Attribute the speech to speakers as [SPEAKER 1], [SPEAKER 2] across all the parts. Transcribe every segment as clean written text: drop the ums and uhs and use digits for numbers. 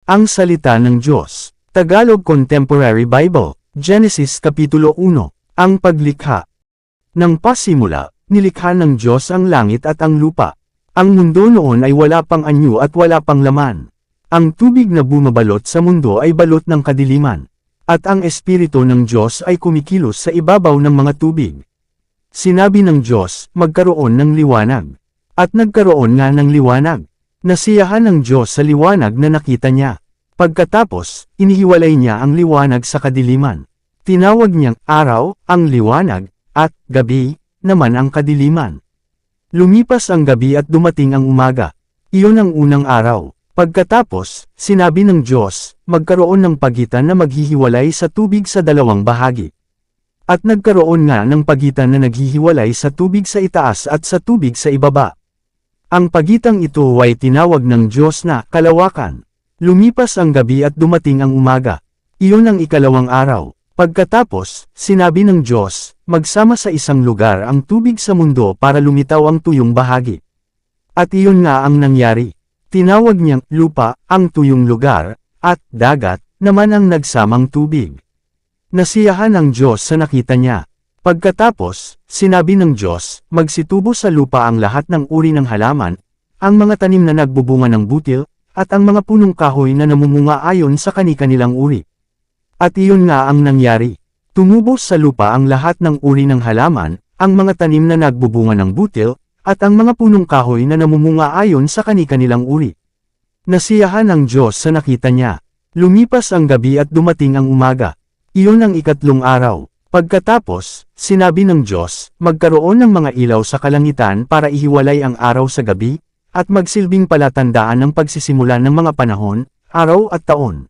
[SPEAKER 1] Ang Salita ng Diyos. Tagalog Contemporary Bible, Genesis Kapitulo 1. Ang Paglikha. Nang pasimula, nilikha ng Diyos ang langit at ang lupa. Ang mundo noon ay wala pang anyo at wala pang laman. Ang tubig na bumabalot sa mundo ay balot ng kadiliman. At ang Espiritu ng Diyos ay kumikilos sa ibabaw ng mga tubig. Sinabi ng Diyos, magkaroon ng liwanag. At nagkaroon nga ng liwanag. Nasiyahan ng Diyos sa liwanag na nakita niya. Pagkatapos, inihiwalay niya ang liwanag sa kadiliman. Tinawag niyang araw, ang liwanag, at gabi, naman ang kadiliman. Lumipas ang gabi at dumating ang umaga. Iyon ang unang araw. Pagkatapos, sinabi ng Diyos, magkaroon ng pagitan na maghihiwalay sa tubig sa dalawang bahagi. At nagkaroon nga ng pagitan na naghihiwalay sa tubig sa itaas at sa tubig sa ibaba. Ang pagitang ito ay tinawag ng Diyos na kalawakan. Lumipas ang gabi at dumating ang umaga. Iyon ang ikalawang araw. Pagkatapos, sinabi ng Diyos, magsama sa isang lugar ang tubig sa mundo para lumitaw ang tuyong bahagi. At iyon nga ang nangyari. Tinawag niyang lupa, ang tuyong lugar, at dagat, naman ang nagsamang tubig. Nasiyahan ang Diyos sa nakita niya. Pagkatapos, sinabi ng Diyos, magsitubo sa lupa ang lahat ng uri ng halaman, ang mga tanim na nagbubunga ng butil, at ang mga punong kahoy na namumunga ayon sa kani-kanilang uri. At iyon nga ang nangyari. Tumubo sa lupa ang lahat ng uri ng halaman, ang mga tanim na nagbubunga ng butil, at ang mga punong kahoy na namumunga ayon sa kani-kanilang uri. Nasiyahan ang Diyos sa nakita niya. Lumipas ang gabi at dumating ang umaga. Iyon ang ikatlong araw. Pagkatapos, sinabi ng Diyos, magkaroon ng mga ilaw sa kalangitan para ihiwalay ang araw sa gabi, at magsilbing palatandaan ng pagsisimula ng mga panahon, araw at taon.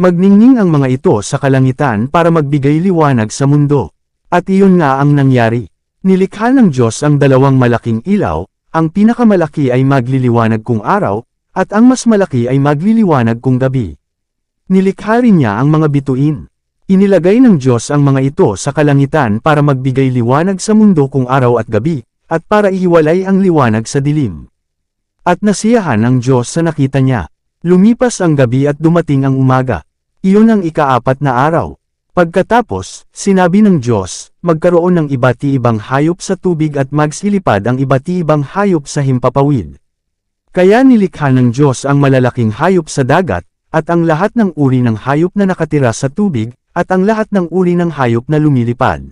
[SPEAKER 1] Magningning ang mga ito sa kalangitan para magbigay liwanag sa mundo. At iyon nga ang nangyari. Nilikha ng Diyos ang dalawang malaking ilaw, ang pinakamalaki ay magliliwanag kung araw, at ang mas malaki ay magliliwanag kung gabi. Nilikha rin niya ang mga bituin. Inilagay ng Diyos ang mga ito sa kalangitan para magbigay liwanag sa mundo kung araw at gabi, at para ihiwalay ang liwanag sa dilim. At nasiyahan ang Diyos sa nakita niya. Lumipas ang gabi at dumating ang umaga. Iyon ang ikaapat na araw. Pagkatapos, sinabi ng Diyos, magkaroon ng iba't ibang hayop sa tubig at magsilipad ang iba't ibang hayop sa himpapawid. Kaya nilikha ng Diyos ang malalaking hayop sa dagat, at ang lahat ng uri ng hayop na nakatira sa tubig, at ang lahat ng uri ng hayop na lumilipad.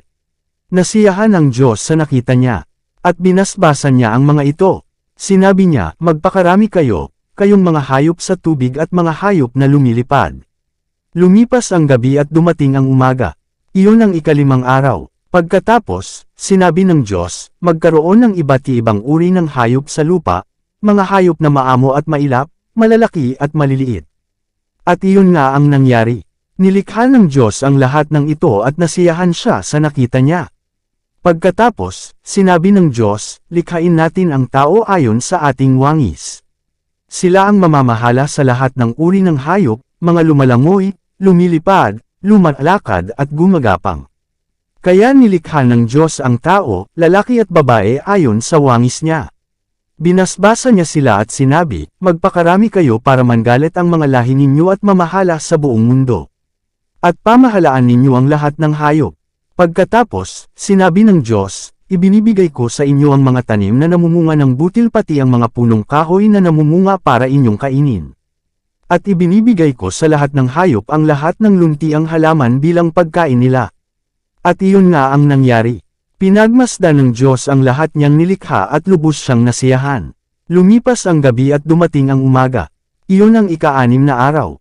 [SPEAKER 1] Nasiyahan ang Diyos sa nakita niya. At binasbasan niya ang mga ito. Sinabi niya, magpakarami kayo, kayong mga hayop sa tubig at mga hayop na lumilipad. Lumipas ang gabi at dumating ang umaga. Iyon ang ikalimang araw. Pagkatapos, sinabi ng Diyos, magkaroon ng iba't ibang uri ng hayop sa lupa, mga hayop na maamo at mailap, malalaki at maliliit. At iyon nga ang nangyari. Nilikha ng Diyos ang lahat ng ito at nasiyahan siya sa nakita niya. Pagkatapos, sinabi ng Diyos, likhain natin ang tao ayon sa ating wangis. Sila ang mamamahala sa lahat ng uri ng hayop, mga lumalangoy, lumilipad, lumalakad at gumagapang. Kaya nilikha ng Diyos ang tao, lalaki at babae ayon sa wangis niya. Binasbasa niya sila at sinabi, magpakarami kayo para manggalit ang mga lahi ninyo at mamahala sa buong mundo. At pamahalaan ninyo ang lahat ng hayop. Pagkatapos, sinabi ng Diyos, ibinibigay ko sa inyo ang mga tanim na namumunga ng butil pati ang mga punong kahoy na namumunga para inyong kainin. At ibinibigay ko sa lahat ng hayop ang lahat ng luntiang halaman bilang pagkain nila. At iyon nga ang nangyari. Pinagmasdan ng Diyos ang lahat niyang nilikha at lubos siyang nasiyahan. Lumipas ang gabi at dumating ang umaga. Iyon ang ika-6 na araw.